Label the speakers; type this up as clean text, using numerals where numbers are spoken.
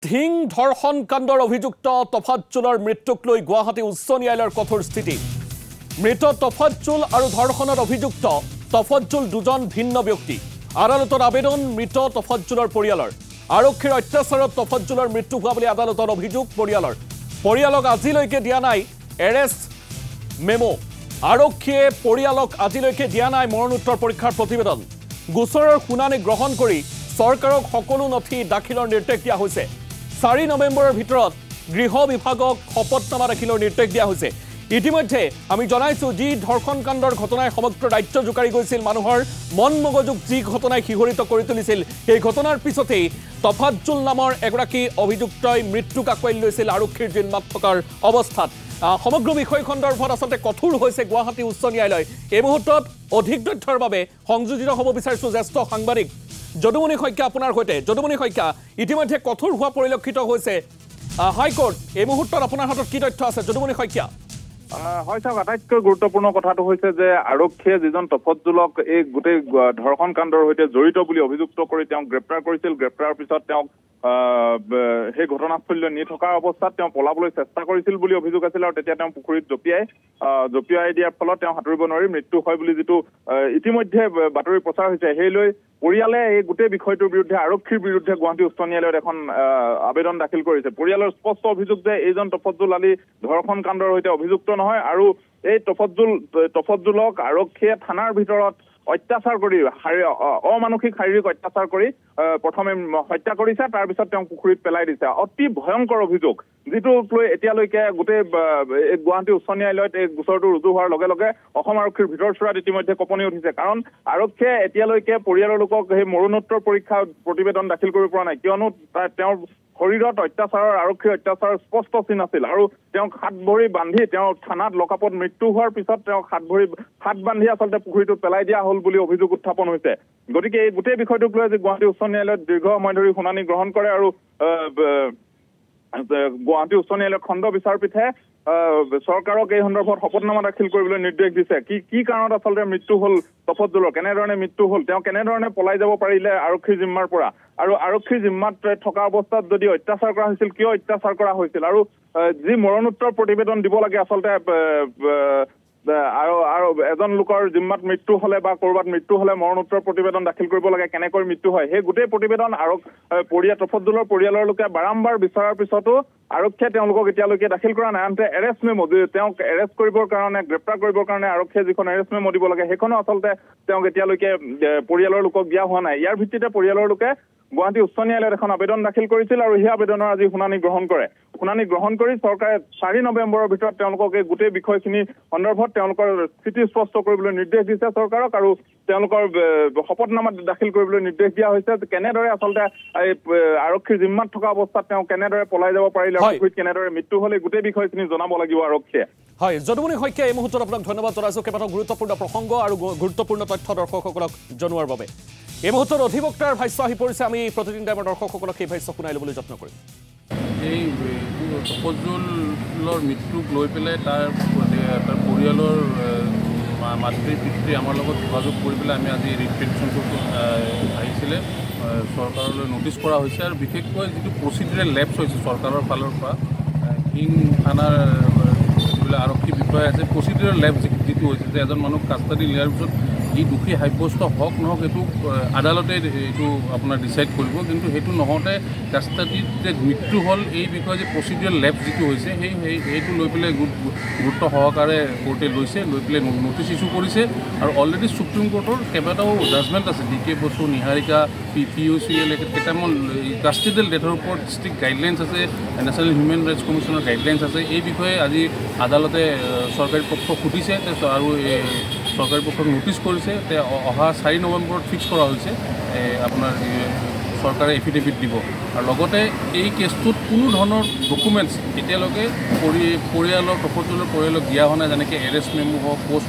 Speaker 1: ধিং ধৰ্ষণ কাণ্ডৰ অভিযুক্ত তফাজ্জুলৰ মৃত্যুক লৈ গুৱাহাটী উচ্চ ন্যায়ালয়ৰ কঠোৰ স্থিতি। মৃত তফাজ্জুল আৰু ধৰ্ষণৰ অভিযুক্ত তফাজ্জুল দুজন ভিন্ন ব্যক্তি। আদালতৰ আবেদন মৃত তফাজ্জুলৰ পৰিয়ালৰ। আৰক্ষীৰ অত্যাচাৰত তফাজ্জুলৰ মৃত্যু হোৱা বুলি আদালতৰ অভিযোগ পৰিয়ালৰ। পৰিয়ালক আজিলৈকে দিয়া নাই এৰেষ্ট মেমো। আৰক্ষীয়ে পৰিয়ালক আজিলৈকে দিয়া নাই মৰণোত্তৰ পৰীক্ষাৰ প্ৰতিবেদন। গোচৰৰ শুনানি গ্ৰহণ কৰি চৰকাৰক সকলো নথি দাখিলৰ নিৰ্দেশ দিয়া হৈছে। 4 নৱেম্বৰৰ ভিতৰত গৃহ বিভাগক শপতনামা দাখিলৰ নিৰ্দেশ দিয়া হৈছে। ইতিমধ্যে আমি জনাইছো যি ধৰ্ষণ কাণ্ডৰ ঘটনাই সমগ্ৰ ৰাজ্য জোকাৰি গৈছিল, মানুহৰ মন মগজুক যি ঘটনাই শিহৰিত কৰি তুলিছিল, সেই ঘটনাৰ পিছতেই তফাজ্জুল নামৰ এগৰাকী অভিযুক্তই মৃত্যুক আঁকোৱালি লৈছিল আৰক্ষীৰ জিম্মাত থকাৰ অৱস্থাত। সমগ্ৰ বিষয় সন্দৰ্ভত আচলতে কঠোৰ হৈছে গুৱাহাটী উচ্চ ন্যায়ালয়। এই মুহূৰ্তত অধিক তথ্যৰ বাবে সংযোজিত হ'ব বিচাৰিছোঁ জ্যেষ্ঠ সাংবাদিক যদুমণি শইকীয়া আপোনাৰ সৈতে। যদুমণি শইকীয়া, ইতিমধ্যে কঠোৰ হোৱা পৰিলক্ষিত হৈছে হাইকোৰ্ট। এই মুহূৰ্তত আপোনাৰ হাতত কি তথ্য আছে যদুমণি শইকীয়া?
Speaker 2: হয় চাওক, আটাইতকৈ গুৰুত্বপূৰ্ণ কথাটো হৈছে যে আৰক্ষীয়ে যিজন তফাজ্জুলক এই গোটেই ধৰ্ষণ কাণ্ডৰ সৈতে জড়িত বুলি অভিযুক্ত কৰি তেওঁক গ্ৰেপ্তাৰ কৰিছিল, গ্ৰেপ্তাৰৰ পিছত তেওঁক সেই ঘটনাস্থলীলৈ নি থকাৰ অৱস্থাত তেওঁ পলাবলৈ চেষ্টা কৰিছিল বুলি অভিযোগ আছিল আৰু তেতিয়া তেওঁ পুখুৰীত জঁপিয়াই দিয়াৰ ফলত তেওঁ সাঁতুৰিব নোৱাৰি মৃত্যু হয় বুলি যিটো ইতিমধ্যে বাতৰি প্ৰচাৰ হৈছে, সেই লৈ পৰিয়ালে এই গোটেই বিষয়টোৰ বিৰুদ্ধে আৰক্ষীৰ বিৰুদ্ধে গুৱাহাটী উচ্চ ন্যায়ালয়ত এখন আবেদন দাখিল কৰিছে। পৰিয়ালৰ স্পষ্ট অভিযোগ যে এইজন তফাজ্জুল আলী ধৰ্ষণ কাণ্ডৰ সৈতে অভিযুক্ত নহয় আৰু এই তফাজ্জুলক আৰক্ষীয়ে থানাৰ ভিতৰত অত্যাচাৰ কৰি অমানসিক শাৰীৰিক অত্যাচাৰ কৰি প্ৰথমে হত্যা কৰিছে, তাৰপিছত তেওঁক পুখুৰীত পেলাই দিছে। অতি ভয়ংকৰ অভিযোগ, যিটোক লৈ এতিয়ালৈকে গোটেই গুৱাহাটী উচ্চ ন্যায়ালয়ত এই গোচৰটো ৰুজু হোৱাৰ লগে লগে অসম আৰক্ষীৰ ভিতৰচোৰাত ইতিমধ্যে কঁপনি উঠিছে। কাৰণ আৰক্ষীয়ে এতিয়ালৈকে পৰিয়ালৰ লোকক সেই মৰণোত্তৰ পৰীক্ষা প্ৰতিবেদন দাখিল কৰিব পৰা নাই, কিয়নো তেওঁৰ শৰীৰত আৰক্ষীৰ অত্যাচাৰৰ স্পষ্ট চিন আছিল আৰু তেওঁক হাত ভৰি বান্ধি তেওঁ থানাত লকআপত মৃত্যু হোৱাৰ পিছত তেওঁক হাত বান্ধি আচলতে পুখুৰীটোত পেলাই দিয়া হ'ল বুলি অভিযোগ উত্থাপন হৈছে। গতিকে এই গোটেই বিষয়টোক লৈ আজি গুৱাহাটী উচ্চ ন্যায়ালয়ত দীৰ্ঘ সময় ধৰি শুনানি গ্ৰহণ কৰে আৰু গুৱাহাটী উচ্চ ন্যায়ালয়ৰ খণ্ড বিচাৰপীঠে চৰকাৰক এই সন্দৰ্ভত শপতনামা দাখিল কৰিবলৈ নিৰ্দেশ দিছে। কি কাৰণত আচলতে মৃত্যু হ'ল তফাজ্জুলৰ, কেনেধৰণে মৃত্যু হ'ল, তেওঁ কেনেধৰণে পলাই যাব পাৰিলে আৰক্ষীৰ জিম্মাৰ পৰা, আৰু আৰক্ষীৰ জিম্মাত থকা অৱস্থাত যদি অত্যাচাৰ কৰা হৈছিল কিয় অত্যাচাৰ কৰা হৈছিল, আৰু যি মৰণোত্তৰ প্ৰতিবেদন দিব লাগে আচলতে আৰু এজন লোকৰ জিম্মাত মৃত্যু হলে বা কৰবাত মৃত্যু হলে মৰণোত্তৰ প্ৰতিবেদন দাখিল কৰিব লাগে, কেনেকৈ মৃত্যু হয়, সেই গোটেই প্ৰতিবেদন তফাজ্জুলৰ পৰিয়ালৰ লোকে বাৰম্বাৰ বিচৰাৰ পিছতো আৰক্ষীয়ে তেওঁলোকক এতিয়ালৈকে দাখিল কৰা নাই। আনহাতে এৰেষ্ট মেমো, তেওঁক এৰেষ্ট কৰিবৰ কাৰণে গ্ৰেপ্তাৰ কৰিবৰ কাৰণে আৰক্ষীয়ে যিখন এৰেষ্ট মেমো দিব লাগে সেইখনো আচলতে তেওঁক এতিয়ালৈকে পৰিয়ালৰ লোকক দিয়া হোৱা নাই। ইয়াৰ ভিত্তিতে পৰিয়ালৰ লোকে গুৱাহাটী উচ্চ ন্যায়ালয়ত এখন আবেদন দাখিল কৰিছিল আৰু সেই আবেদনৰ আজি শুনানি গ্ৰহণ কৰে। শুনানি গ্ৰহণ কৰি চৰকাৰে 4 নৱেম্বৰৰ ভিতৰত তেওঁলোকক এই গোটেই বিষয়খিনি সন্দৰ্ভত তেওঁলোকৰ স্থিতি স্পষ্ট কৰিবলৈ নিৰ্দেশ দিছে চৰকাৰক, আৰু তেওঁলোকৰ শপতনামা দাখিল কৰিবলৈ নিৰ্দেশ দিয়া হৈছে কেনেদৰে আচলতে এই আৰক্ষীৰ জিম্মাত থকা অৱস্থাত তেওঁ কেনেদৰে পলাই যাব পাৰিলে, কেনেদৰে মৃত্যু হলে গোটেই বিষয়খিনি জনাব লাগিব আৰক্ষীয়ে।
Speaker 1: হয়, যদুমণি শইকীয়া, এই মুহূৰ্তত আপোনাক ধন্যবাদ জনাইছোঁ কেইবাটাও গুৰুত্বপূৰ্ণ প্ৰসংগ আৰু গুৰুত্বপূৰ্ণ তথ্য দৰ্শকসকলক জনোৱাৰ বাবে। এই মুহূৰ্তত অধিবক্তাৰ ভাষ্য আহি পৰিছে, আমি প্ৰতিদিন টাইমৰ দৰ্শকসকলক সেই ভাষ্য শুনাই ল'বলৈ যত্ন কৰিম।
Speaker 3: এই তফাজ্জুলৰ মৃত্যুক লৈ পেলাই তাৰ পৰিয়ালৰ মাতৃ পিতৃ আমাৰ লগত যোগাযোগ কৰি পেলাই আমি আজি ৰিপেটিশ্যনটো আহিছিলে চৰকাৰলৈ নটিচ কৰা হৈছে, আৰু বিশেষকৈ যিটো প্ৰচিডিউৰেল লেপছ হৈছে চৰকাৰৰ ফালৰ পৰা হিং থানাৰ যিবিলাক আৰক্ষী বিষয়া আছে, প্ৰচিডিউৰেল লেপছ যিটো হৈছে যে এজন মানুহক কাষ্টাডি লিয়াৰ পিছত ই দোষী সাব্যস্ত হওক নহওক এইটো আদালতে এইটো আপোনাৰ ডিচাইড কৰিব, কিন্তু সেইটো নহওঁতে কাষ্টাডিত যে মৃত্যু হ'ল এই বিষয়ে যে প্ৰচিডিউৰেল লেপছ যিটো হৈছে সেইটো লৈ পেলাই গুৰুত্ব সহকাৰে কোৰ্টে লৈছে, লৈ পেলাই নটিচ ইছ্যু কৰিছে। আৰু অলৰেডি সুপ্ৰিম কোৰ্টৰ কেইবাটাও জাজমেণ্ট আছে, DK বসু, নিহাৰিকা, POCL কেইটামান কাষ্টিডিয়েল ডেথৰ ওপৰত ষ্ট্ৰিক্ট গাইডলাইনছ আছে, নেশ্যনেল হিউমেন ৰাইটছ কমিশ্যনৰ গাইডলাইনছ আছে। এই বিষয়ে আজি আদালতে চৰকাৰী পক্ষক সুধিছে আৰু চৰকাৰী পক্ষক নটিচ কৰিছে। অহা 4 নৱেম্বৰত ফিক্স কৰা হৈছে আপোনাৰ চৰকাৰে এফিডেভিট দিব, আৰু লগতে এই কেছটোত কোনো ধৰণৰ ডকুমেণ্টছ এতিয়ালৈকে তফাজ্জুলৰ পৰিয়ালক দিয়া হোৱা নাই, যেনেকৈ এৰেষ্ট মেমো হওক, পোষ্ট